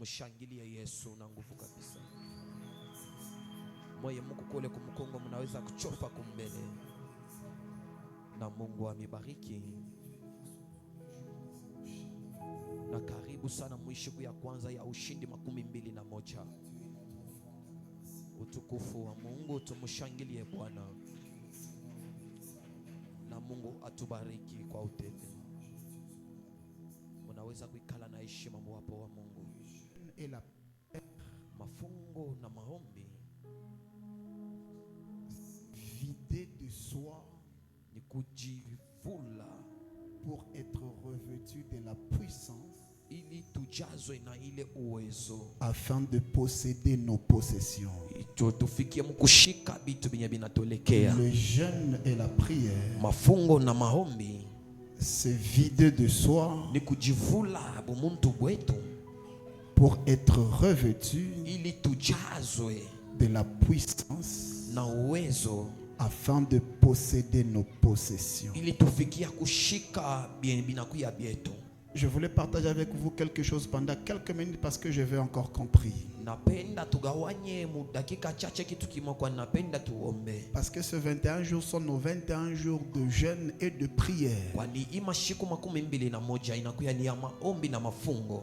Tumshangilie Yesu na nguvu kabisa. Moyo Mungu kule kumkongo mnaweza kuchofa kumbele. Na Mungu amebariki. Na karibu sana mwisho ya kwanza ya ushindi 21. Utukufu wa Mungu, tumshangilie Bwana. Na Mungu atubariki kwa utele. Unaweza kuikala na heshima mwapo wa Mungu. Mafungo na maombi. Vider de soi ni kujivula pour être revêtu de la puissance ili tujazwe na ile uwezo afin de posséder nos possessions. Tufikie mkushika vitu binye binatolekea. Le jeûne et la prière, mafungo na maombi, se vider de soi ni kujivula bumuntu bwetu pour être revêtu ili tujazwe de la puissance na uwezo afin de posséder nos possessions. ili tufikia kushika bien binakuya bietu. Je voulais partager avec vous quelque chose pendant quelques minutes parce que je vais encore compris. Napenda tugawanye mu dakika chache kitu kimoko, napenda tuombe. Parce que ce 21 jours sont nos 21 jours de jeûne et de prière. Kwani imashiku 21 inakuya ni ya maombi na mafungo.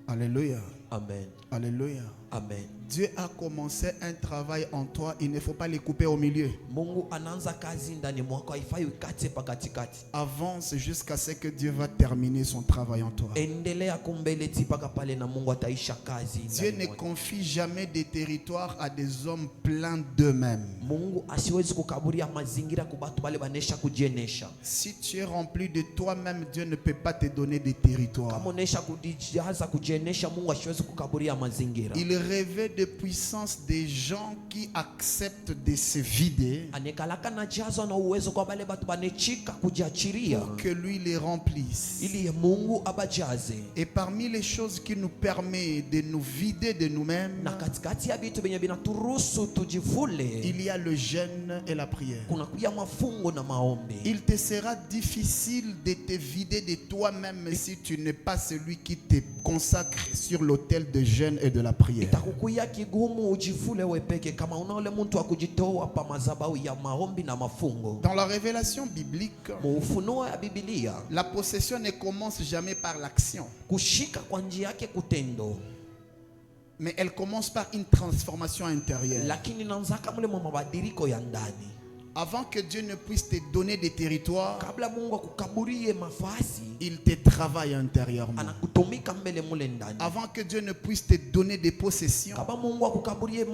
Alléluia. Amen. Alléluia. Amen. Dieu a commencé un travail en toi, il ne faut pas les couper au milieu. Mungu anaanza kazi ndani mwako, haifai ukate pakatikati. Avance jusqu'à ce que Dieu va terminer son travail en toi. Endelea kumbele tipaka pale na Mungu ataisha kazi. Dieu ne confie jamais des territoires à des hommes pleins d'eux-mêmes. Mungu asiwezi kukaburia mazingira kubatu bale banesha kujienesha. Si tu es rempli de toi-même, Dieu ne peut pas te donner des territoires. Kama unesha kujijaza kujienesha, Mungu asiwezi kukaburia mazingira. Il rêvait de puissance des gens qui acceptent de se vider Anekalaka na jazo na uwezo kwa bale batu banechika kujiachiria pour que lui les remplisse. ili Mungu abajaze. Et parmi les choses qui nous permettent de nous vider de nous-mêmes, Na katikati ya vitu benye binaturuhusu tujivule, il y a le jeûne et la prière. kuna kuya mafungo na maombi. Il te sera difficile de te vider de toi-même si tu n'es pas celui qui te consacre sur l'autel de jeûne et de la prière. Itakukuya kigumu ujivule wepeke kama una ule muntu wa kujitoa pa madhabahu ya maombi na mafungo. Dans la révélation biblique, Mu ufunuo ya Biblia, la possession ne commence jamais par l'action, kushika kwa njia yake kutendo, mais elle commence par une transformation intérieure. lakini nanzaka mule mwa mabadiliko ya ndani. Avant que Dieu ne puisse te donner des territoires, Kabla Mungu akukaburie mafasi, il te travaille intérieurement. anakutumika mbele mule ndani. Avant que Dieu ne puisse te donner des possessions, Kaba Mungu akukaburie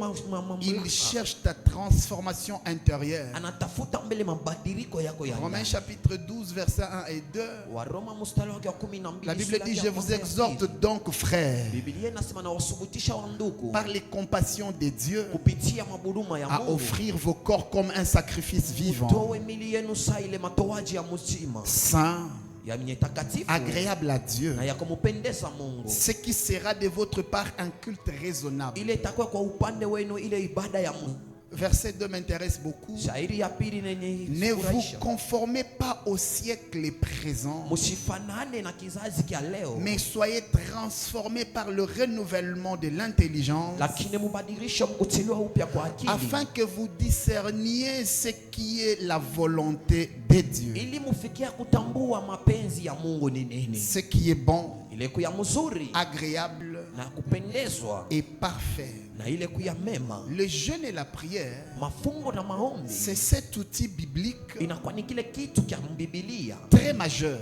il cherche ta transformation intérieure. anatafuta mbele mabadiliko yako ya Romains ndani. chapitre 12, versets 1 et 2. Waroma mstari wake wa 12. La Bible dit, je vous exhorte donc, frères, Biblia inasema na wasubutisha wa ndugu par les compassions de Dieu, kupitia maburuma ya à Mungu, offrir vos corps comme un sacrifice vivant, towe mili yenu saa ile matoaji ya mutima saint, ya mwenye takatifu agréable à Dieu, na ya kumupendeza Mungu. ce qui sera de votre part un culte raisonnable. Ile itakuwa kwa upande wenu ile ibada ya Mungu. Verset 2 m'intéresse beaucoup. Shairi ya pili Ne nenye vous furahisha. conformez pas au siècle présent, Musifanane na kizazi kia leo, mais soyez transformés par le renouvellement de l'intelligence, lakini mubadilisho mkutiliwa upya kwa akili, afin que vous discerniez ce qui est la volonté de Dieu, ili mufikia kutambua mapenzi ya Mungu ni nini, ce qui est bon, ile kuya mzuri agréable na kupendezwa et parfait. na ile kuya mema. Le jeûne et la prière, Mafungo na maombi c'est cet outil biblique inakuwa ni kile kitu kia Biblia, très majeur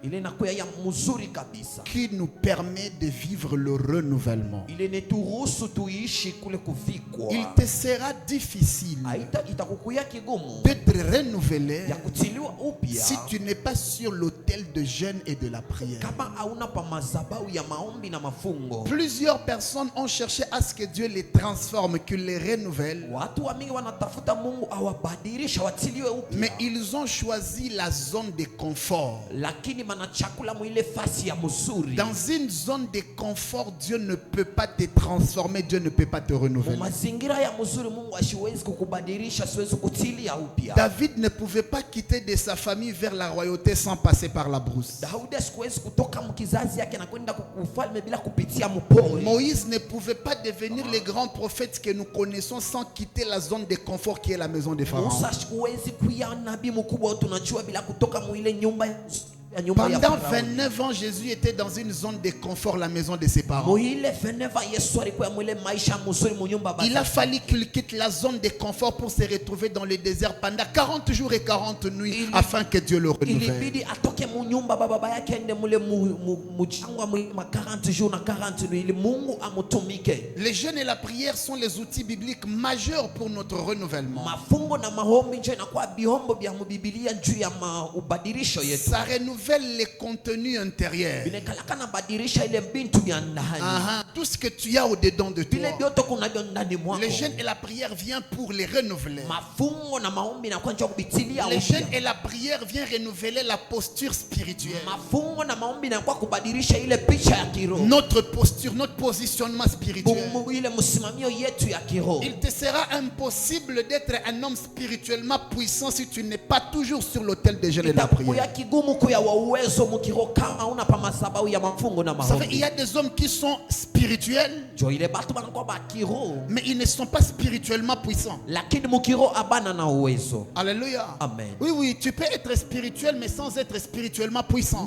ile inakuwa ya mzuri kabisa, qui nous permet de vivre le renouvellement. ile neturuhusu tuishi kule kuvikwa. Il te sera difficile Itakukuya kigumu d'être renouvelé ya kutiliwa upya si tu n'es pas sur l'autel de jeûne et de la prière. kama hauna pa madhabahu ya maombi na mafungo. Plusieurs personnes ont cherché à ce que Dieu les transforme, qu'il les renouvelle, Watu wa mingi wanatafuta Mungu awabadilisha watiliwe upya, mais ils ont choisi la zone de confort. lakini na chakula mwile fasi ya mzuri. Dans une zone de confort, Dieu ne peut pas te transformer, Dieu ne peut pas te renouveler. Mazingira ya mzuri Mungu asiwezi kukubadilisha, asiwezi kutilia upya. David ne pouvait pas quitter de sa famille vers la royauté sans passer par la brousse. Daudi asiwezi kutoka mkizazi yake na kwenda ufalme bila kupitia mpori. Moïse ne pouvait pas devenir les grands prophètes que nous connaissons sans quitter la zone de confort qui est la maison des pharaons. Musa asiwezi kuwa nabii mkubwa tunajua bila kutoka mwile nyumba. Pendant 29 ans, Jésus était dans une zone de confort, la maison de ses parents. Il a fallu qu'il quitte la zone de confort pour se retrouver dans le désert pendant 40 jours et 40 nuits afin que Dieu le renouvelle. Les jeûnes et la prière sont les outils bibliques majeurs pour notre renouvellement. Ça renouvelle les contenus intérieurs. Tout ce que tu as au-dedans de toi. Le jeûne et la prière viennent pour les renouveler. Le jeûne et la prière viennent renouveler la posture spirituelle. Notre posture, notre positionnement spirituel. Il te sera impossible d'être un homme spirituellement puissant si tu n'es pas toujours sur l'autel des jeûnes et de la prière. Vous savez, il y a des hommes qui sont spirituels, mais ils ne sont pas spirituellement puissants. Alléluia. Amen. Oui, tu peux être spirituel, mais sans être spirituellement puissant.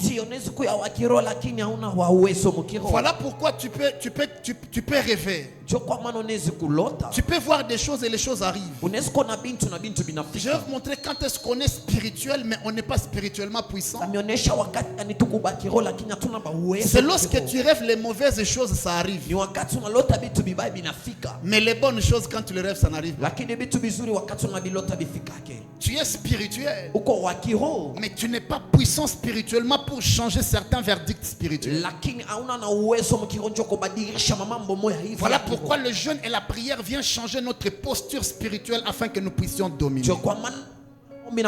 Voilà pourquoi tu peux rêver. Tu peux voir des choses et les choses arrivent. Je vais vous montrer quand est-ce qu'on est spirituel, mais on n'est pas spirituellement puissant. C'est lorsque tu rêves les mauvaises choses, ça arrive. Mais les bonnes choses, quand tu les rêves, ça n'arrive pas. Tu es spirituel, mais tu n'es pas puissant spirituellement pour changer certains verdicts spirituels. Voilà pourquoi le jeûne et la prière viennent changer notre posture spirituelle afin que nous puissions dominer. Le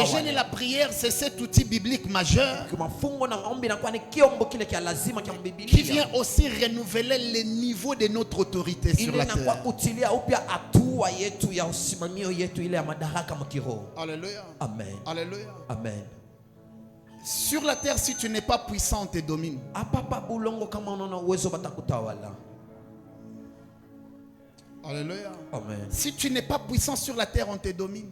jeûne et la prière, c'est cet outil biblique majeur qui vient aussi renouveler les niveaux de notre autorité sur la terre. Alléluia. Amen. Alléluia. Amen. Sur la terre, si tu n'es pas puissant, on te domine. Alléluia. Amen. Si tu n'es pas puissant sur la terre, on te domine.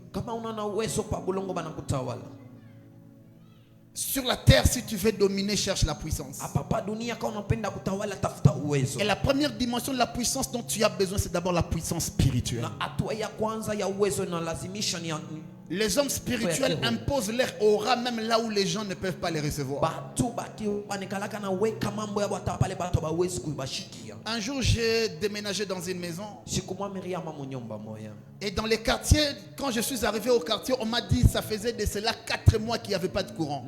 Sur la terre, si tu veux dominer, cherche la puissance. Et la première dimension de la puissance dont tu as besoin, c'est d'abord la puissance spirituelle. Les hommes spirituels imposent leur aura même là où les gens ne peuvent pas les recevoir. Un jour, j'ai déménagé dans une maison. Et dans les quartiers, quand je suis arrivé au quartier, on m'a dit ça faisait de cela 4 mois qu'il n'y avait pas de courant.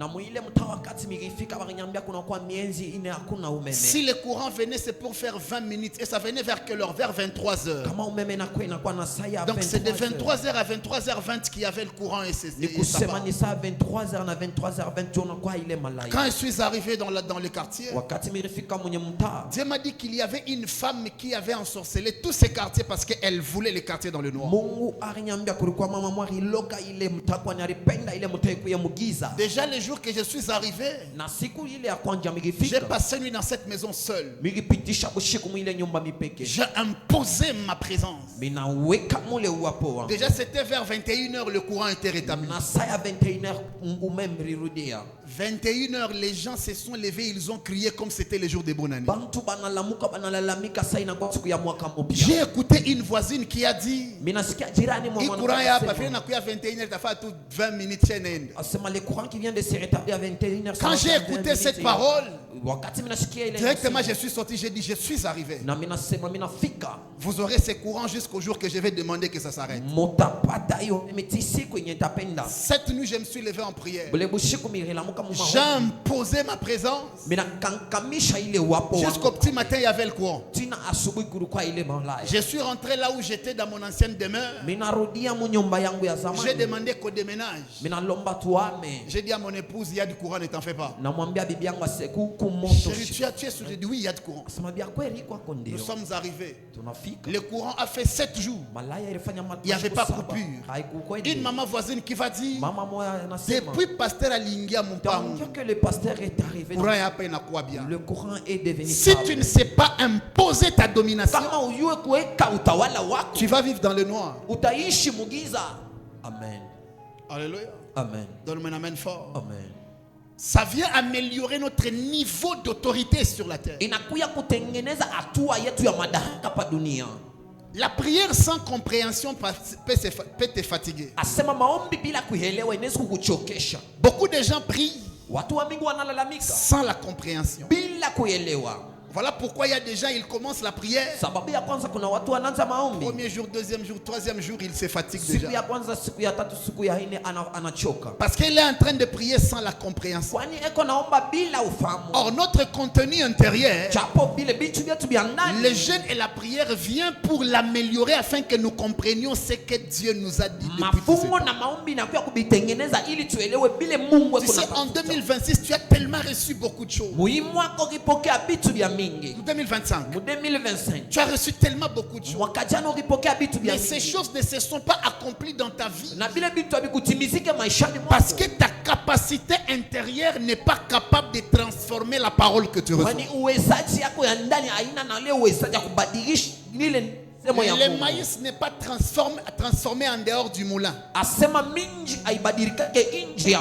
Si le courant venait, c'est pour faire 20 minutes. Et ça venait vers quelle heure? Vers 23h. Donc c'est de 23h à 23h20 qu'il y avait le courant et c'est quand je suis arrivé dans le quartier, Dieu m'a dit qu'il y avait une femme qui avait ensorcelé tous ces quartiers parce qu'elle voulait les quartiers dans le noir. Déjà le jour que je suis arrivé, j'ai passé nuit dans cette maison seule. J'ai imposé ma présence. Déjà c'était vers 21h, le courant était rétabli. 21h, les gens se sont levés, ils ont crié comme c'était le jour des bonnes années. J'ai écouté une voisine qui a dit courant ya pas fait na kuya 21h ta fait tout 20 minutes. Le courant qui vient de se rétablir à 21h. Quand j'ai écouté cette parole, directement je suis sorti, j'ai dit je suis arrivé. Vous aurez ce courant jusqu'au jour que je vais demander que ça s'arrête. Cette nuit je me suis levé en prière. j'ai imposé ma présence. Jusqu'au petit matin, il y avait le courant. Je suis rentré là où j'étais dans mon ancienne demeure. J'ai demandé qu'on déménage. J'ai dit à mon épouse, il y a du courant, ne t'en fais pas. Chérie, tu es sûr? J'ai dit oui, il y a du courant. Nous sommes arrivés. Le courant a fait 7 jours. Il n'y avait pas coupure. Une maman voisine qui va dire, depuis pasteur Alingia mon père, le courant est devenu si tu ne sais pas imposer ta domination, tu vas vivre dans le noir. Amen. Alléluia. Amen. Donne-moi un amen fort. Amen. Ça vient améliorer notre niveau d'autorité sur la terre. La prière sans compréhension peut te fatiguer. Beaucoup de gens prient sans la compréhension. Voilà pourquoi il y a des gens, ils commencent la prière. Premier jour, deuxième jour, troisième jour, ils se fatiguent déjà. Parce qu'il est en train de prier sans la compréhension. Or, notre contenu intérieur, le jeûne et la prière vient pour l'améliorer afin que nous comprenions ce que Dieu nous a dit depuis tout ce temps. Tu sais, en 2026, tu as tellement reçu beaucoup de choses. 2025. Tu as reçu tellement beaucoup de choses. Mais ces choses ne se sont pas accomplies dans ta vie. Parce que ta capacité intérieure n'est pas capable de transformer la parole que tu reçois. Le maïs n'est pas transformé en dehors du moulin.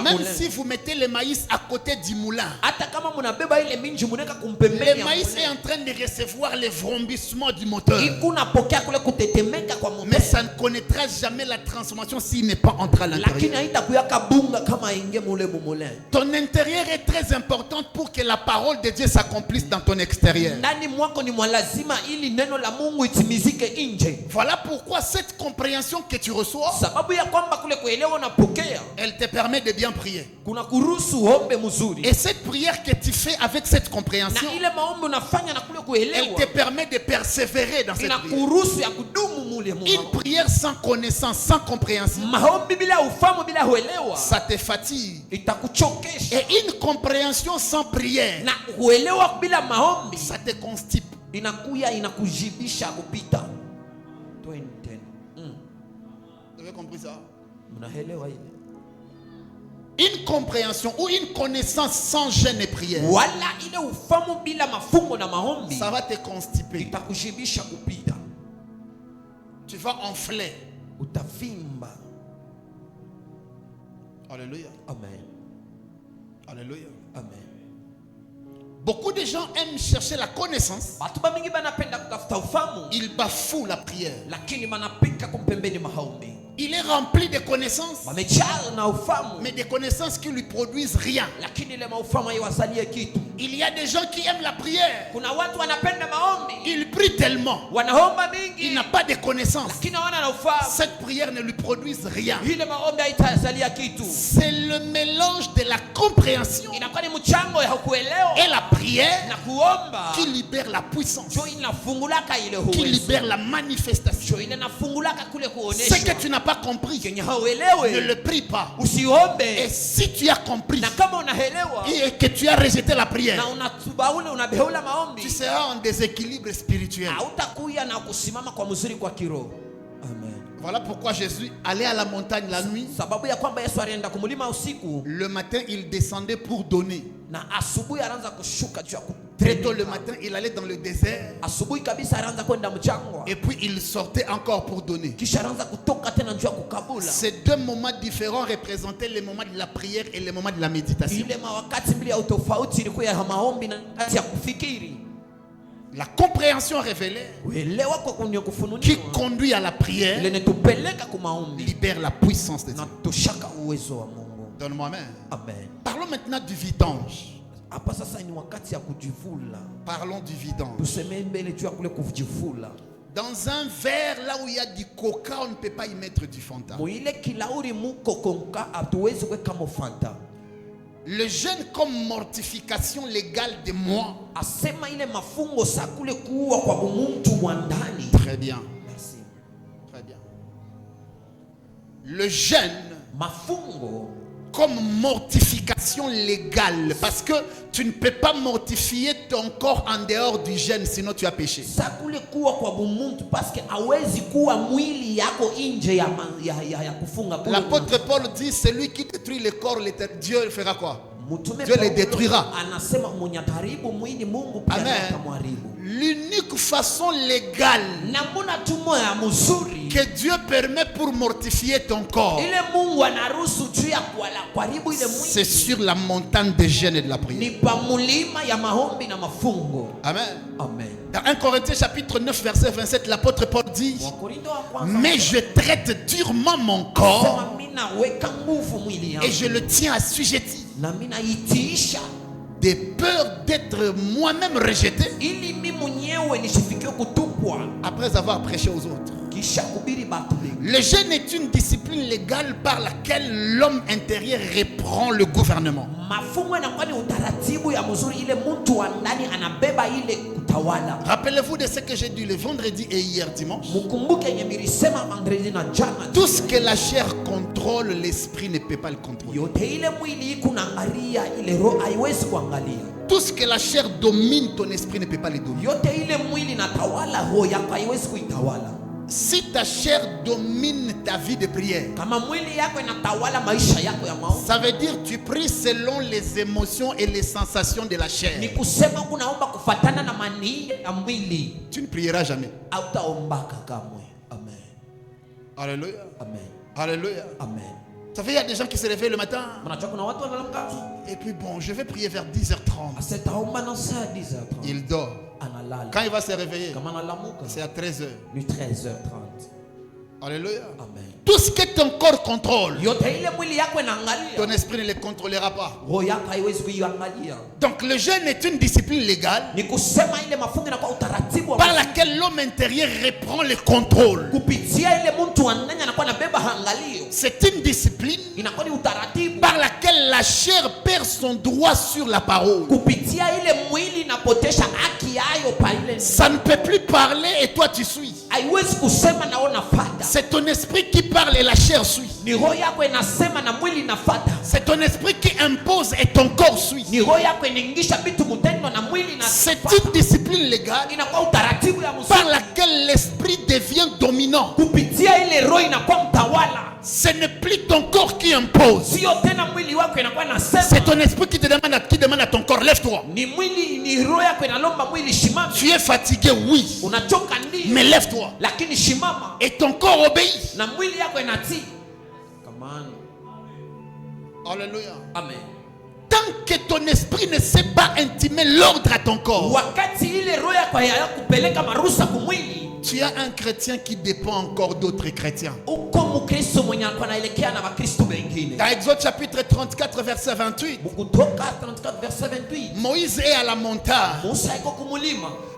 Même si vous mettez le maïs à côté du moulin, le maïs est en train de recevoir les vrombissements du moteur. Mais ça ne connaîtra jamais la transformation s'il n'est pas entré à l'intérieur. Ton intérieur est très important pour que la parole de Dieu s'accomplisse dans ton extérieur. Voilà pourquoi cette compréhension que tu reçois, elle te permet de bien prier. Et cette prière que tu fais avec cette compréhension, elle te permet de persévérer dans cette prière. Une prière sans connaissance, sans compréhension, ça te fatigue. Et une compréhension sans prière, ça te constipe. Vous avez compris ça? Une compréhension ou une connaissance sans jeûne et prière, ça va te constiper. Tu vas enfler. Alléluia. Amen. Alléluia. Amen. Beaucoup de gens aiment chercher la connaissance. Ils bafouent la prière. Il est rempli de connaissances, mais des connaissances qui lui produisent rien. Il y a des gens qui aiment la prière. Il prie tellement, il n'a pas de connaissances. Cette prière ne lui produit rien. C'est le mélange de la compréhension et la prière qui libère la puissance, qui libère la manifestation. Ce que tu n'as pas compris, ne le prie pas. Et si tu as compris et que tu as rejeté la prière, tu seras en déséquilibre spirituel. Amen. Voilà pourquoi Jésus allait à la montagne la nuit. Le matin, il descendait pour donner. Très tôt le matin, il allait dans le désert. Et puis il sortait encore pour donner. Ces deux moments différents représentaient le moment de la prière et le moment de la méditation. La compréhension révélée qui conduit à la prière libère la puissance de Dieu. Donne-moi amen. Parlons maintenant du vidange. Parlons du vidange. Dans un verre, là où il y a du coca, on ne peut pas y mettre du Fanta. Le jeûne comme mortification légale de moi. Très bien. Merci. Très bien. Le jeûne comme mortification légale, parce que tu ne peux pas mortifier ton corps en dehors du jeûne, sinon tu as péché. L'apôtre Paul dit, celui qui détruit le corps, Dieu fera quoi? Dieu les détruira. Amen. L'unique façon légale que Dieu permet pour mortifier ton corps, c'est sur la montagne de jeûne et de la prière. Amen. Dans 1 Corinthiens chapitre 9 verset 27, l'apôtre Paul dit, mais je traite durement mon corps et je le tiens assujetti, de peur d'être moi-même rejeté après avoir prêché aux autres. Le jeûne est une discipline légale par laquelle l'homme intérieur reprend le gouvernement. Rappelez-vous de ce que j'ai dit le vendredi et hier dimanche. Tout ce que la chair contrôle, l'esprit ne peut pas le contrôler. Tout ce que la chair domine, ton esprit ne peut pas le dominer. Si ta chair domine ta vie de prière, ça veut dire que tu pries selon les émotions et les sensations de la chair. Tu ne prieras jamais. Alléluia. Alléluia. Ça fait, il y a des gens qui se réveillent le matin. Et puis bon, je vais prier vers 10h30. Il dort. Quand il va se réveiller, c'est à 13h. Alléluia. Amen. Tout ce que ton corps contrôle, ton esprit ne le contrôlera pas. Donc le jeûne est une discipline légale par laquelle l'homme intérieur reprend le contrôle. C'est une discipline par laquelle la chair perd son droit sur la parole. Ça ne peut plus parler et toi tu suis. C'est ton esprit qui parle et la chair suit. C'est ton esprit qui impose et ton corps suit. C'est une discipline légale par laquelle l'esprit devient dominant. Ce n'est plus ton corps qui impose. C'est ton esprit qui demande à ton corps, lève-toi. Tu es fatigué, oui. Mais lève-toi. Et ton corps obéit. Alléluia. Amen. Tant que ton esprit ne sait pas intimer l'ordre à ton corps, tu as un chrétien qui dépend encore d'autres chrétiens. Dans Exode chapitre 34 verset 28, Moïse est à la montagne.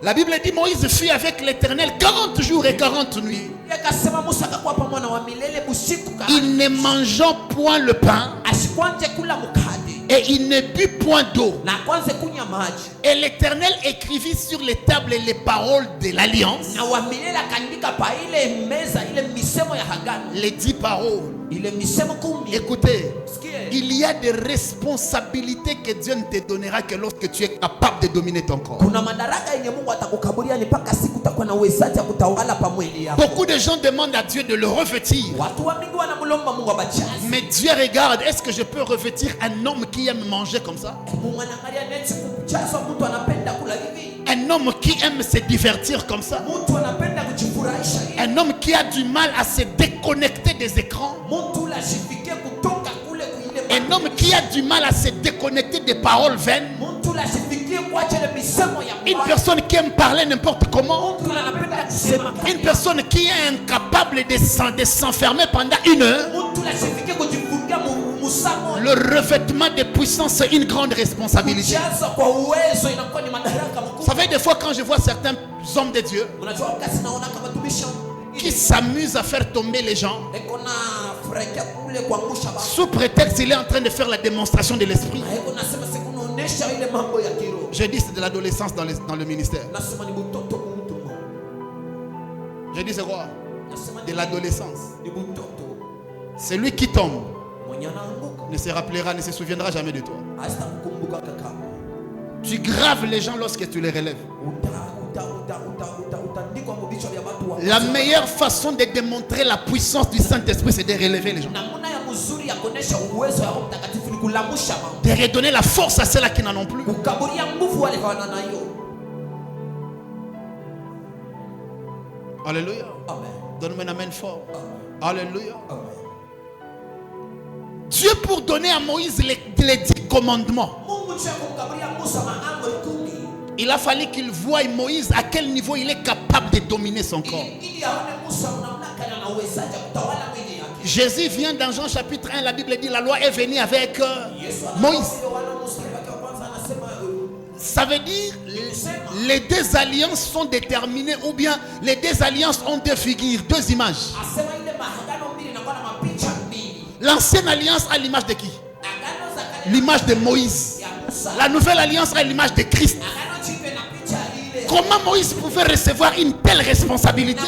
La Bible dit Moïse fut avec l'Éternel 40 jours et 40 nuits. Il ne mangeant point le pain et il ne but point d'eau. Et l'Éternel écrivit sur les tables les paroles de l'alliance, les 10 paroles. Écoutez, il y a des responsabilités que Dieu ne te donnera que lorsque tu es capable de dominer ton corps. Beaucoup de gens demandent à Dieu de le revêtir. Mais Dieu regarde, est-ce que je peux revêtir un homme qui aime manger comme ça? Un homme qui aime se divertir comme ça? Un homme qui a du mal à se déconnecter des écrans? Un homme qui a du mal à se déconnecter des paroles vaines? Une personne qui aime parler n'importe comment? Une personne qui est incapable de s'enfermer pendant 1 heure? Le revêtement de puissance, c'est une grande responsabilité. Vous savez, des fois quand je vois certains hommes de Dieu, qui s'amuse à faire tomber les gens sous prétexte qu'il est en train de faire la démonstration de l'esprit. Je dis c'est de l'adolescence dans le ministère. Je dis c'est quoi? De l'adolescence. Celui qui tombe ne se rappellera, ne se souviendra jamais de toi. Tu graves les gens lorsque tu les relèves. La meilleure façon de démontrer la puissance du Saint-Esprit, c'est de relever les gens. De redonner la force à ceux-là qui n'en ont plus. Alléluia. Donne-moi un amen fort. Alléluia. Dieu, pour donner à Moïse les 10 commandements, il a fallu qu'il voie Moïse à quel niveau il est capable de dominer son corps. Jésus vient dans Jean chapitre 1, la Bible dit la loi est venue avec Moïse. Ça veut dire les deux alliances sont déterminées, ou bien les deux alliances ont deux figures, deux images. L'ancienne alliance a l'image de qui? L'image de Moïse. La nouvelle alliance a l'image de Christ. Comment Moïse pouvait recevoir une telle responsabilité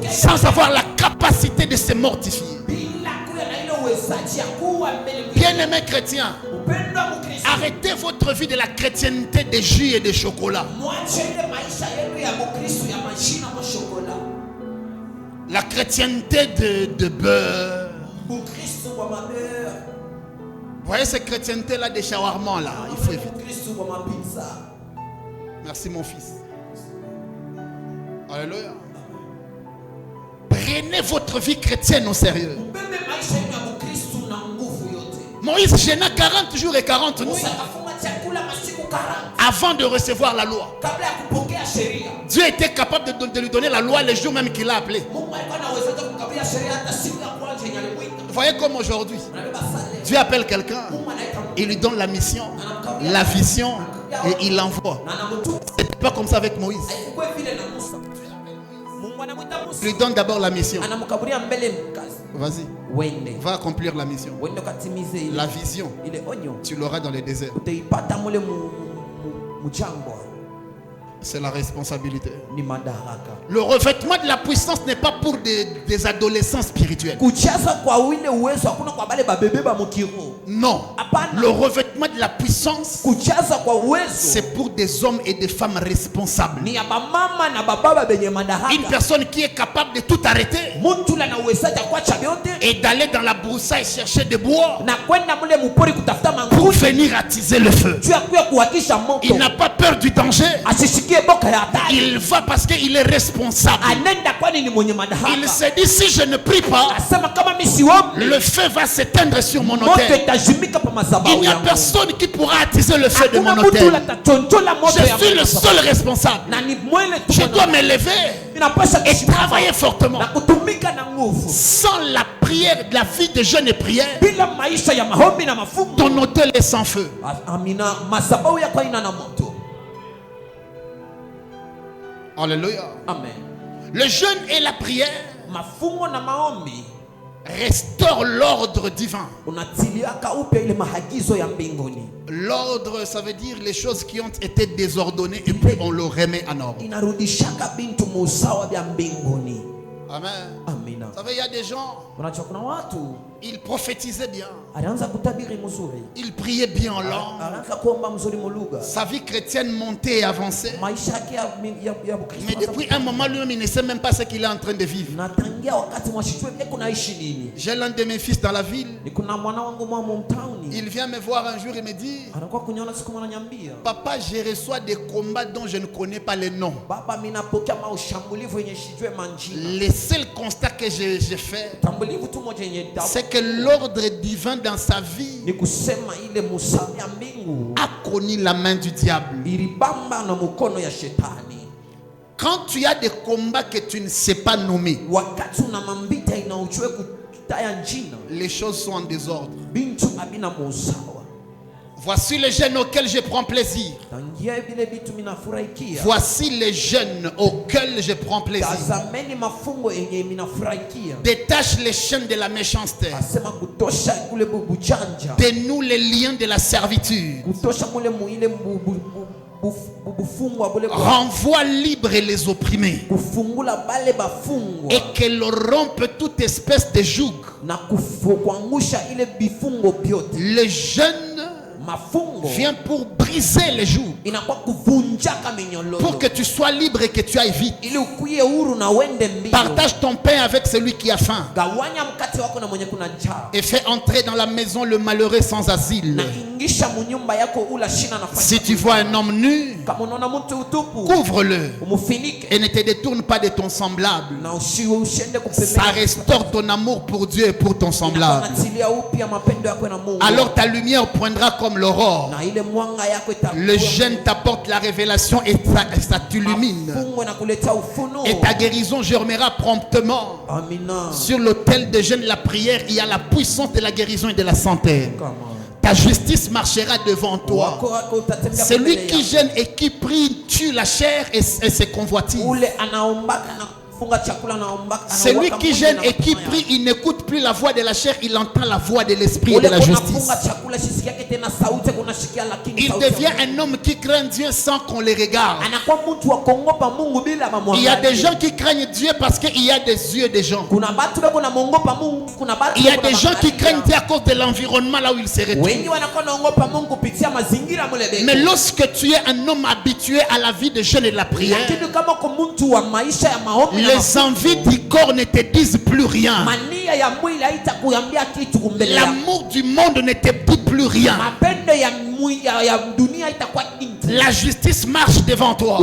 sans avoir la capacité de se mortifier? Bien-aimés chrétiens, arrêtez votre vie de la chrétienté de jus et de chocolat. La chrétienté de beurre. Vous voyez cette chrétienté là de shawarma là, il faut éviter. Merci mon fils. Alléluia. Prenez votre vie chrétienne au sérieux. Moïse gêna 40 jours et 40 nuits avant de recevoir la loi. Dieu était capable de lui donner la loi le jour même qu'il a appelé. Vous voyez comme aujourd'hui, Dieu appelle quelqu'un, il lui donne la mission, la vision et il l'envoie. C'était pas comme ça avec Moïse. Il lui donne d'abord la mission. Vas-y, va accomplir la mission. La vision, tu l'auras dans le désert. C'est la responsabilité. Le revêtement de la puissance n'est pas pour des adolescents spirituels. Non. Le revêtement de la puissance, c'est pour des hommes et des femmes responsables. Une personne qui est capable de tout arrêter et d'aller dans la broussaille chercher des bois pour venir attiser le feu. Il n'a pas peur du danger. Il va parce qu'il est responsable. Il se dit, si je ne prie pas, le feu va s'éteindre sur mon autel. Il n'y a personne qui pourra attiser le feu de mon autel. Je suis le seul responsable. Je dois me lever et travailler fortement. Sans la prière, la vie de jeûne et prière, ton autel est sans feu. Alléluia. Amen. Le jeûne et la prière restaurent l'ordre divin. L'ordre, ça veut dire les choses qui ont été désordonnées et puis on le remet en ordre. Amen. Vous savez, il y a des gens, ils prophétisaient bien. Ils priaient bien en langue. Sa vie chrétienne montait et avançait. Mais depuis un moment, lui-même, il ne sait même pas ce qu'il est en train de vivre. J'ai l'un de mes fils dans la ville. Il vient me voir un jour et me dit, papa, je reçois des combats dont je ne connais pas les noms. Le seul constat que j'ai fait, c'est que l'ordre divin dans sa vie a connu la main du diable. Quand tu as des combats que tu ne sais pas nommer, les choses sont en désordre. Voici les jeunes auxquels je prends plaisir. Voici les jeunes auxquels je prends plaisir. Détache les chaînes de la méchanceté. Dénoue les liens de la servitude. Renvoie libre les opprimés. Et qu'elle rompe toute espèce de joug. Le jeune vient pour briser les jougs, pour que tu sois libre et que tu ailles vite. Partage ton pain avec celui qui a faim et fais entrer dans la maison le malheureux sans asile. Si tu vois un homme nu, couvre-le et ne te détourne pas de ton semblable. Ça restaure ton amour pour Dieu et pour ton semblable. Alors ta lumière poindra comme l'aurore. Le jeûne t'apporte la révélation et ça t'illumine. Et ta guérison germera promptement. Sur l'autel de jeûne, la prière, il y a la puissance de la guérison et de la santé. Ta justice marchera devant toi. Celui qui jeûne et qui prie tue la chair et ses convoitises. Celui qui gêne et qui prie, il n'écoute plus la voix de la chair, il entend la voix de l'esprit et de la justice. Il devient un homme qui craint Dieu sans qu'on les regarde. Il y a des gens qui craignent Dieu parce qu'il y a des yeux des gens. Il y a des gens qui craignent Dieu à cause de l'environnement là où ils se retrouvent. Mais lorsque tu es un homme habitué à la vie de jeûne et de la prière, les envies du corps ne te disent plus rien. L'amour du monde ne te dit plus rien. La justice marche devant toi.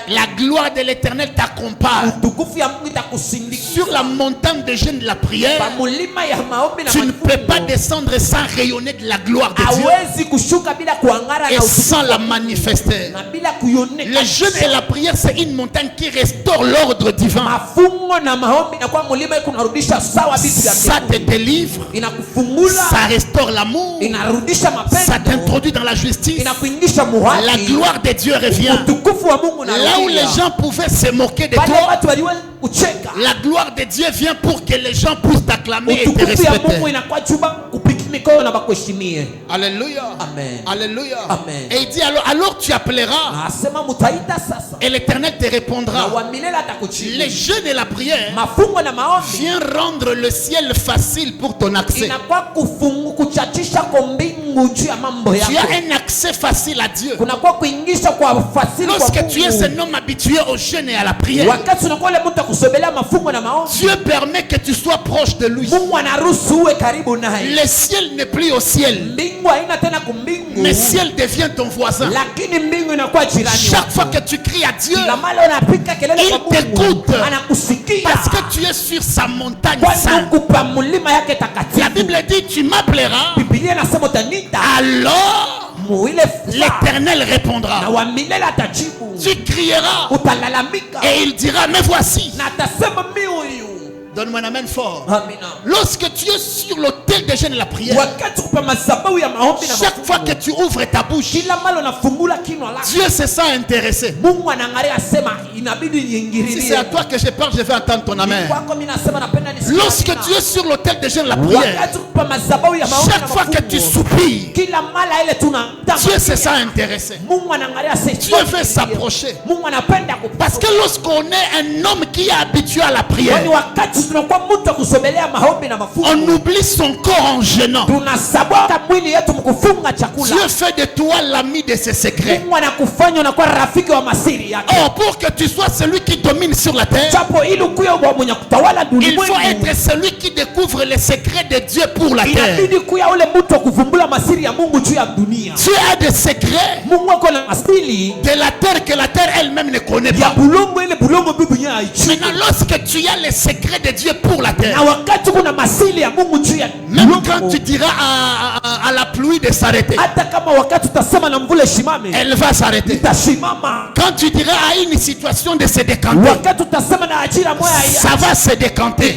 La gloire de l'Éternel t'accompagne. Sur la montagne de jeûne de la prière, tu ne peux pas descendre sans rayonner de la gloire de Dieu et sans la manifester. Le jeûne et la prière, c'est une montagne qui restaure l'ordre divin. Ça te délivre, ça restaure l'amour, ça t'introduit dans la justice. La gloire de Dieu revient. Là où les gens pouvaient se moquer de toi, la gloire de Dieu vient pour que les gens puissent t'acclamer et te respecter. Alléluia. Amen. Alléluia. Amen. Et il dit alors tu appelleras et l'Éternel te répondra. Les jeûnes et la prière viennent rendre le ciel facile pour ton accès. Tu as un accès facile à Dieu. Lorsque tu es un homme habitué au jeûne et à la prière, Dieu permet que tu sois proche de lui. Le ciel n'est plus au ciel, mais le ciel devient ton voisin. Chaque fois que tu cries à Dieu, il t'écoute parce que tu es sur sa montagne sainte. La Bible dit tu m'appelleras, alors l'Éternel répondra. Tu crieras et il dira me voici. Donne-moi un amen fort. Lorsque tu es sur l'autel de jeûne et la prière, chaque fois que tu ouvres ta bouche, Dieu se sent intéressé. Si c'est à toi que je parle, je vais entendre ton amen. Lorsque tu es sur l'autel de jeûne et la prière, chaque fois que tu soupires, Dieu se sent intéressé. Dieu veut s'approcher. Parce que lorsqu'on est un homme qui est habitué à la prière, on oublie son corps en gênant. Dieu fait de toi l'ami de ses secrets. Or, pour que tu sois celui qui domine sur la terre, il faut être celui qui découvre les secrets de Dieu pour la terre. Tu as des secrets de la terre que la terre elle-même ne connaît pas. Maintenant, lorsque tu as les secrets de Dieu pour la terre, même quand tu diras à la pluie de s'arrêter, elle va s'arrêter. s'arrêter. Quand tu diras à une situation de se décanter, ça va se décanter.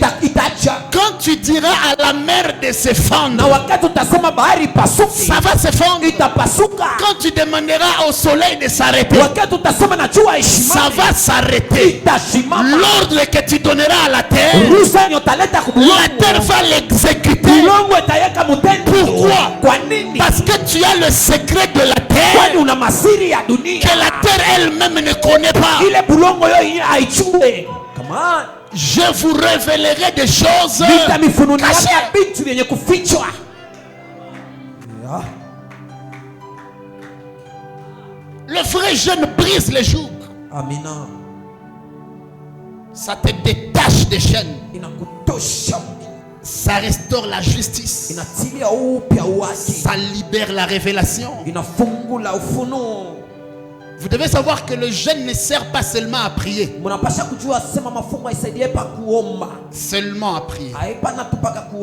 Quand tu diras à la mer de se fendre, ça va se fendre. Quand tu demanderas au soleil de s'arrêter, ça va s'arrêter. L'ordre que tu donneras à la terre va l'exécuter. Pourquoi? Parce que tu as le secret de la terre que la terre elle-même ne connaît pas. Je vous révélerai des choses cachées. Le vrai jeûne brise les jougs. Ça te détache des chaînes. Ça restaure la justice. Ça libère la révélation. Vous devez savoir que le jeûne ne sert pas seulement à prier. Seulement à prier.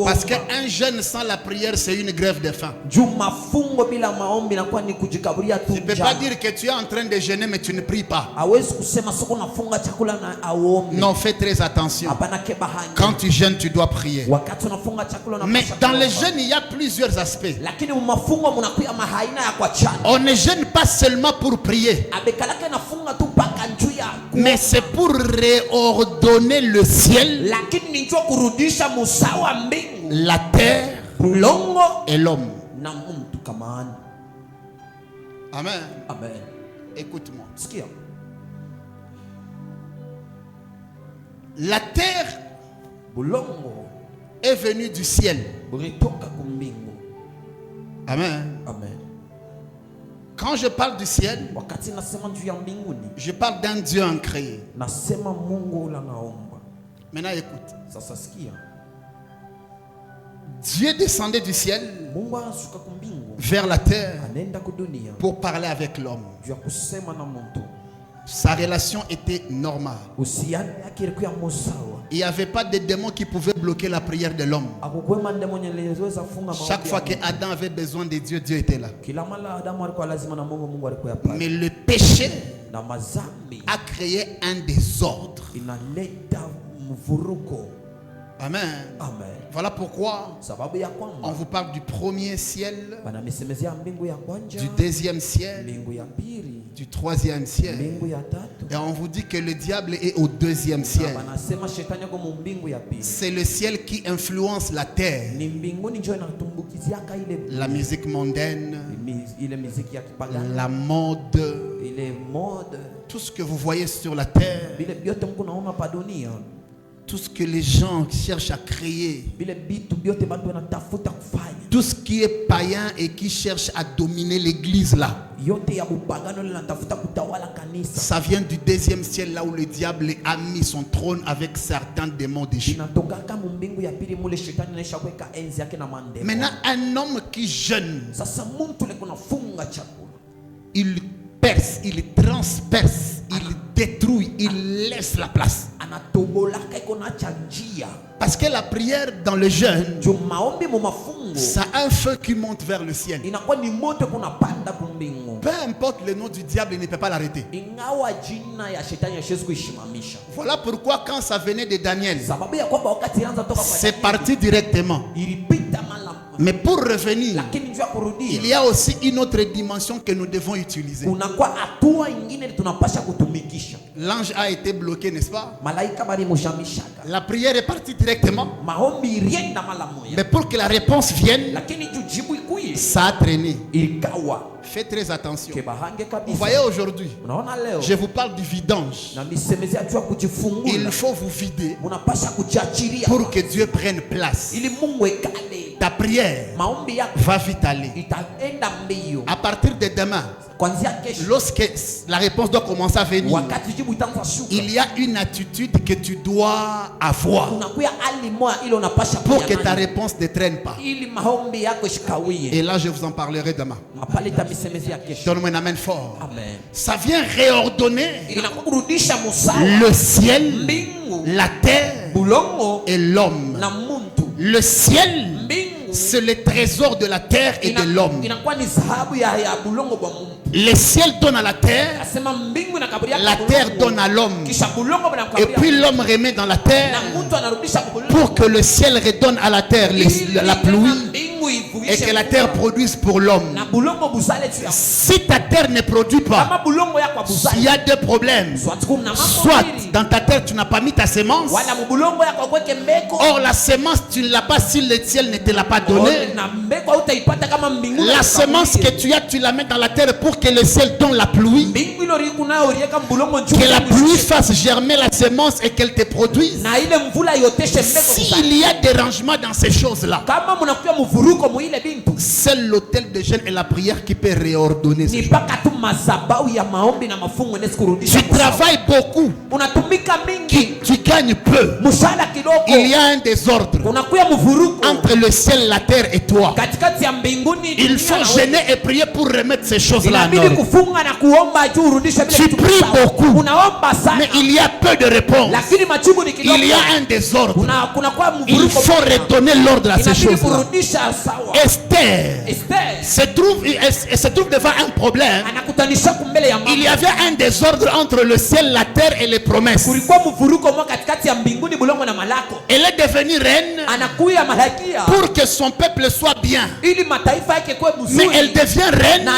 Parce qu'un jeûne sans la prière, c'est une grève de faim. Tu ne peux pas dire que tu es en train de jeûner mais tu ne pries pas. Non, fais très attention. Quand tu jeûnes, tu dois prier. Mais dans le jeûne, il y a plusieurs aspects. On ne jeûne pas seulement pour prier, mais c'est pour réordonner le ciel, la terre et l'homme. Amen. Écoute-moi. La terre est venue du ciel. Amen. Quand je parle du ciel, je parle d'un Dieu incréé. Maintenant écoute. Dieu descendait du ciel vers la terre pour parler avec l'homme. Sa relation était normale. Il n'y avait pas de démon qui pouvait bloquer la prière de l'homme. Chaque fois que Adam avait besoin de Dieu, Dieu était là. Mais le péché a créé un désordre. Amen. Voilà pourquoi on vous parle du premier ciel, du deuxième ciel, du troisième ciel. Et on vous dit que le diable est au deuxième ciel. C'est le ciel qui influence la terre. La musique mondaine, la mode, tout ce que vous voyez sur la terre, tout ce que les gens cherchent à créer, tout ce qui est païen et qui cherche à dominer l'église là, ça vient du deuxième ciel, là où le diable a mis son trône avec certains démons déchus. Maintenant, un homme qui jeûne, il perce, il transperce, il détruit, il laisse la place. Parce que la prière dans le jeûne, ça a un feu qui monte vers le ciel. Peu importe le nom du diable, il ne peut pas l'arrêter. Voilà pourquoi quand ça venait de Daniel, c'est parti directement. Mais pour revenir, il y a aussi une autre dimension que nous devons utiliser. L'ange a été bloqué, n'est-ce pas? La prière est partie directement. Mais pour que la réponse vienne, ça a traîné. Faites très attention. Vous voyez aujourd'hui, je vous parle du vidange. Il faut vous vider pour que Dieu prenne place. Ta prière va vite aller. À partir de demain, lorsque la réponse doit commencer à venir, il y a une attitude que tu dois avoir pour que ta réponse ne traîne pas. Et là, je vous en parlerai demain. Donne-moi un amen fort. Amen. Ça vient réordonner le ciel, la terre et l'homme. Le ciel, c'est le trésor de la terre et de l'homme. Les ciels donnent à la terre donne à l'homme. Et puis l'homme remet dans la terre pour que le ciel redonne à la terre la pluie et que la terre produise pour l'homme. Si ta terre ne produit pas, il y a deux problèmes. Soit dans ta terre tu n'as pas mis ta semence. Or la semence tu ne l'as pas si le ciel ne te l'a pas donné. La semence que tu as, tu la mets dans la terre pour que le ciel donne la pluie. Que la pluie fasse germer la semence et qu'elle te produise. S'il y a des rangements dans ces choses-là, seul l'autel de jeûne et la prière qui peut réordonner ces choses. Tu travailles beaucoup, tu gagnes peu. Il y a un désordre entre le ciel, la terre et toi. Il faut jeûner et prier pour remettre ces choses-là en ordre. Tu pries beaucoup, mais il y a peu de réponses. Il y a un désordre. Il faut redonner l'ordre à ces choses-là. Esther se trouve devant un problème. Il y avait un désordre entre le ciel, la terre et les promesses. Elle est devenue reine pour que son peuple soit bien. Mais elle devient reine.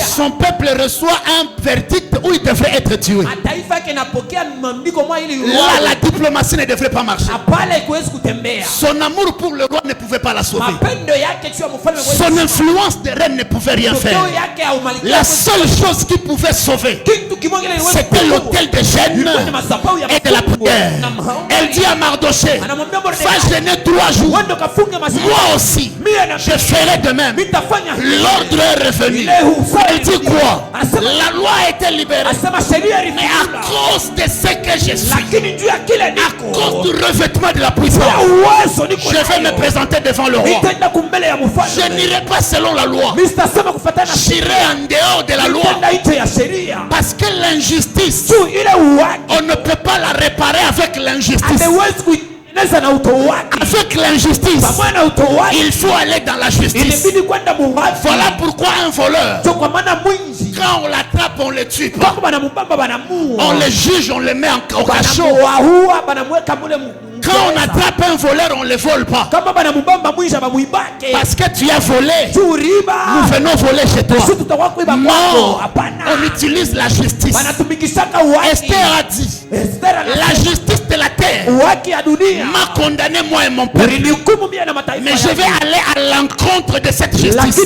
Son peuple reçoit un verdict où il devrait être tué. Là, la diplomatie ne devrait pas marcher. Son amour pour le roi ne pouvait pas la sauver. Son influence de reine ne pouvait rien faire. La seule chose qui pouvait sauver, c'était l'autel de jeûne et de la prière. Elle dit à Mardoché, va jeûner 3 jours. Moi aussi, je ferai de même. L'ordre est revenu. Elle dit quoi? La loi a été libérée. Mais à cause de ce que je suis, à cause du revêtement de la puissance, je vais me présenter devant le roi. Je n'irai pas selon la loi. J'irai en dehors de la loi. Parce que l'injustice, on ne peut pas la réparer avec l'injustice. Avec l'injustice, il faut aller dans la justice. Voilà pourquoi un voleur, quand on l'attrape, on ne le tue pas. On le juge, on le met au cachot. Quand on attrape un voleur, on ne le vole pas. Parce que tu as volé, nous venons voler chez toi. Non, on utilise la justice. Esther a dit, la justice de la terre m'a condamné moi et mon peuple. Mais je vais aller à l'encontre de cette justice.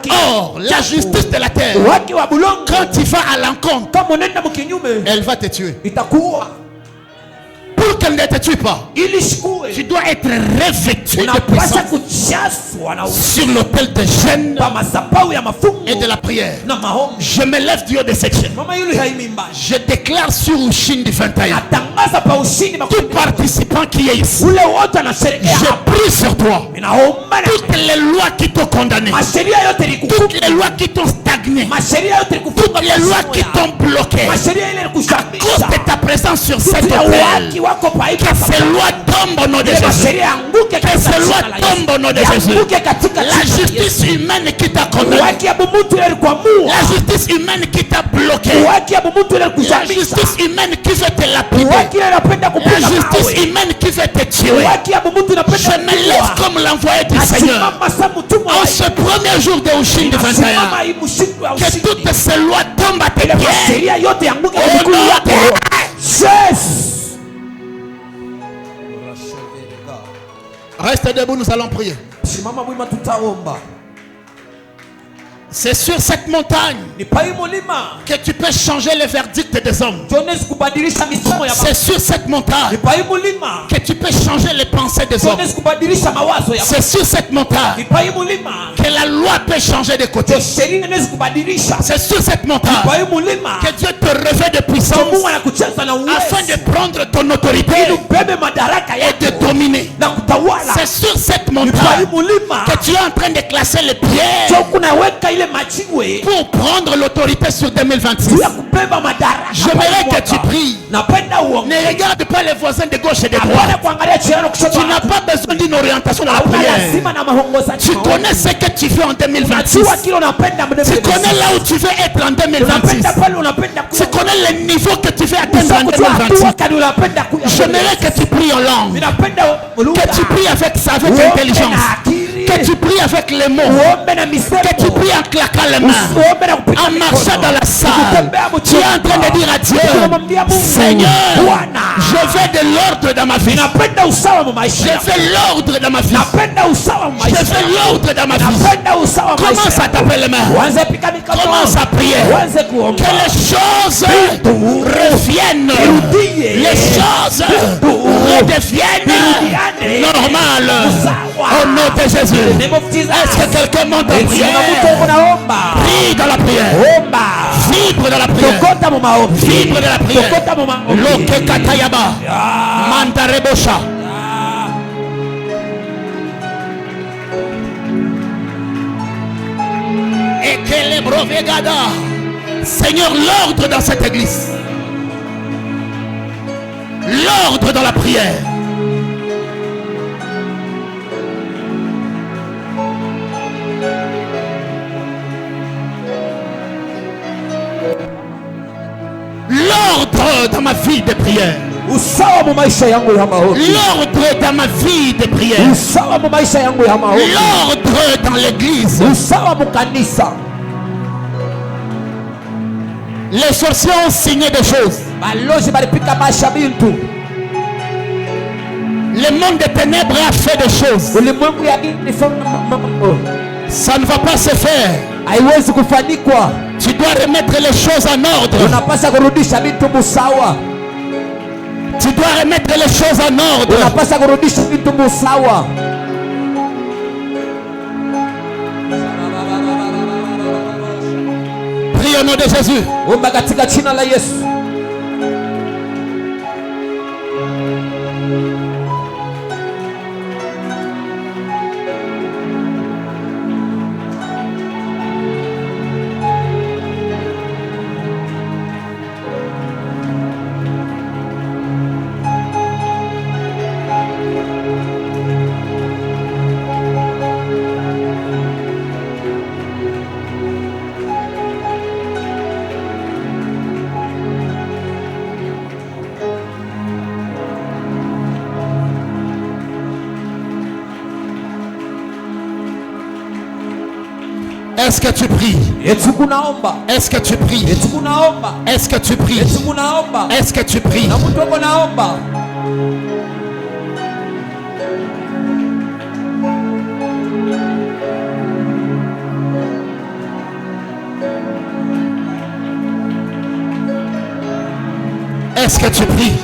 Or, la justice de la terre, quand tu vas à l'encontre, elle va te tuer. Pour qu'elle ne te tue pas, tu dois être revêtu de puissance sur l'autel de jeûne et de la prière. Je me lève du haut de cette chaîne. Je déclare sur Ushin du 21, tout participant qui est ici, je prie sur toi. Toutes les lois qui t'ont condamné, toutes les lois qui t'ont stagné, toutes les lois qui t'ont bloqué, à cause de ta présence sur cette autel, que ces lois tombent au nom de Jésus. Que ces lois tombent au nom de Jésus. La justice humaine qui t'a condamné, la justice humaine qui t'a bloqué, la justice humaine qui veut te lapider, la justice humaine qui veut te tuer, je me lève comme l'envoyé du Seigneur en ce premier jour de Ushin du 21. Que toutes ces lois tombent à tes pieds au nom de Jésus. Reste debout, nous allons prier. C'est sur cette montagne que tu peux changer le verdict des hommes. C'est sur cette montagne que tu peux changer les pensées des hommes. C'est sur cette montagne que la loi peut changer de côté. C'est sur cette montagne que Dieu te revêt de puissance afin de prendre ton autorité et de dominer. C'est sur cette montagne que tu es en train de classer les pierres pour prendre l'autorité sur 2026. J'aimerais que tu pries. Ne regarde pas les voisins de gauche et de droite. Tu n'as pas besoin d'une orientation dans la prière. Tu connais ce que tu veux en 2026. Tu connais là où tu veux être en 2026. Tu connais le niveau que tu veux atteindre en 2026. J'aimerais que tu pries en langue. Que tu pries avec intelligence. Que tu pries avec les mots. Que tu pries en claquant les mains. En marchant dans la salle. Tu es en train de dire à Dieu, Seigneur, je veux de l'ordre dans ma vie. Je veux l'ordre dans ma vie. Je veux l'ordre dans ma vie. Commence à taper les mains. Commence à prier. Que les choses reviennent. Les choses redeviennent normales. Au nom de Jésus. Est-ce que quelqu'un monte en prière? Prie dans la prière. Vibre dans la prière. Vibre dans la prière. Loke katayaba. Mandarebosha. Et que les brovegada. Seigneur, l'ordre dans cette église. L'ordre dans la prière. L'ordre dans ma vie de prière. L'ordre dans ma vie de prière. L'ordre dans l'église. Les sorciers ont signé des choses. Le monde des ténèbres a fait des choses. Ça ne va pas se faire. Tu dois remettre les choses en ordre. Tu dois remettre les choses en ordre. Prie au nom de Jésus. Est-ce que tu pries? Est-ce que tu pries? Est-ce que tu pries? Est-ce que tu pries? Est-ce que tu pries?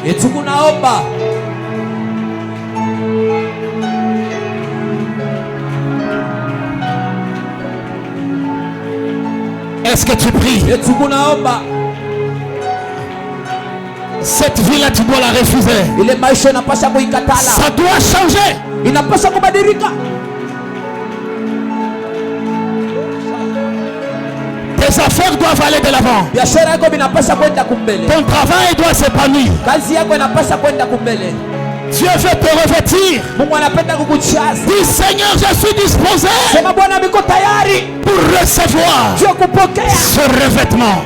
Est-ce que tu pries? Cette vie-là, tu dois la refuser. Ça doit changer. Tes affaires doivent aller de l'avant. Ton travail doit s'épanouir. Dieu veut te revêtir. Dis Seigneur, je suis disposé pour recevoir ce revêtement.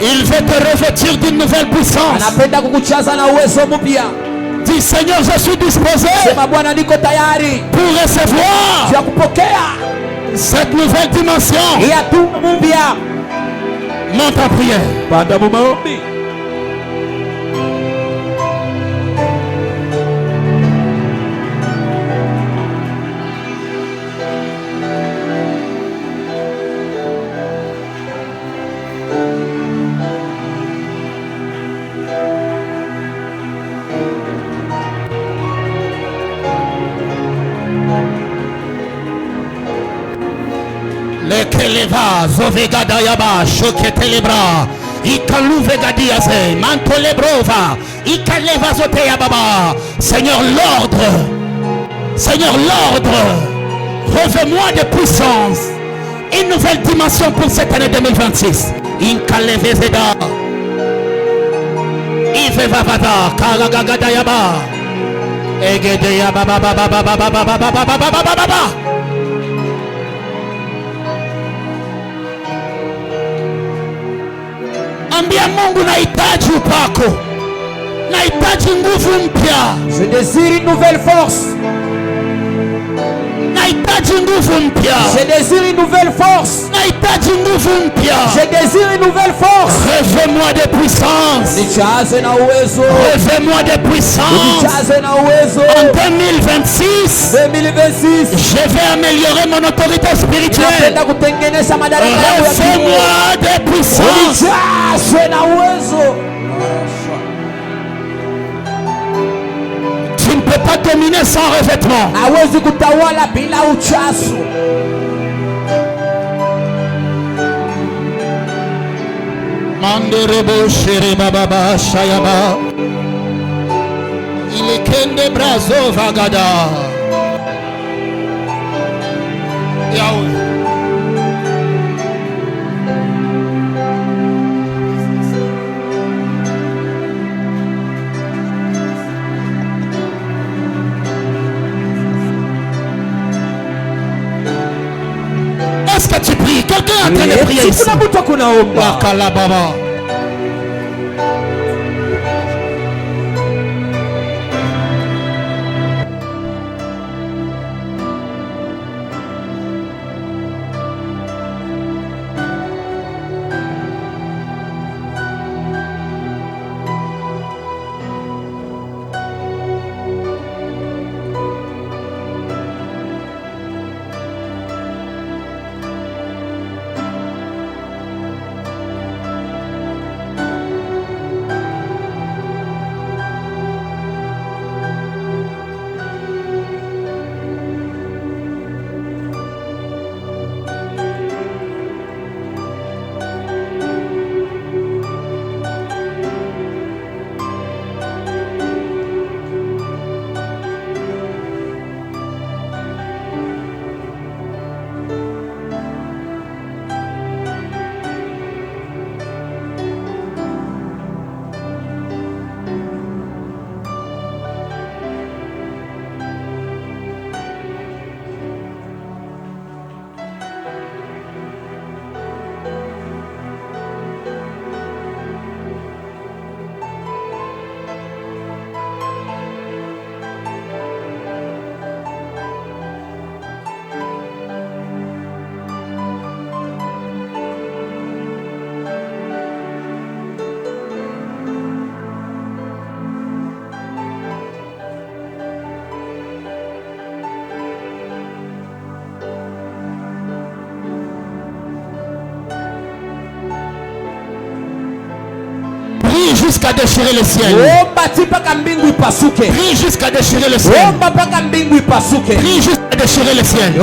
Il veut te revêtir d'une nouvelle puissance. Dis Seigneur, je suis disposé pour recevoir cette nouvelle dimension. Monte en prière. Le keleva zovegada yaba shoketelebra. Ikaluvegadiaze mantolebrova. Ikaleva zoteya baba. Seigneur l'ordre. Seigneur l'ordre. Revêt-moi de puissance. Une nouvelle dimension pour cette année 2026. Inkalevezeda. Ivevavada kalagagada yaba. Egede yaba baba baba baba baba baba baba baba. Ambia Mungu nahitaji upako. Nahitaji nguvu mpya. Je désire une nouvelle force. Nahitaji nguvu mpya. Je désire une nouvelle force. Nahitaji nguvu mpya. Je désire une nouvelle force. Revêt-moi de puissance. Nijaze na uwezo. Revêt-moi de puissance. Nijaze na uwezo. En 2026, je vais améliorer mon autorité spirituelle. Revêt-moi de puissance. Nijaze na uwezo. Tu ne peux pas dominer sans revêtement. Hawezi kutawala bila uchaso. Manderebo shereba baba shayaba. Ilekende brazo vagada. Yahweh. Est-ce que tu pries? Quelqu'un est en train de prier ici? Baba. Jusqu'à déchirer le ciel. Prie jusqu'à déchirer le ciel. Prie jusqu'à déchirer le ciel.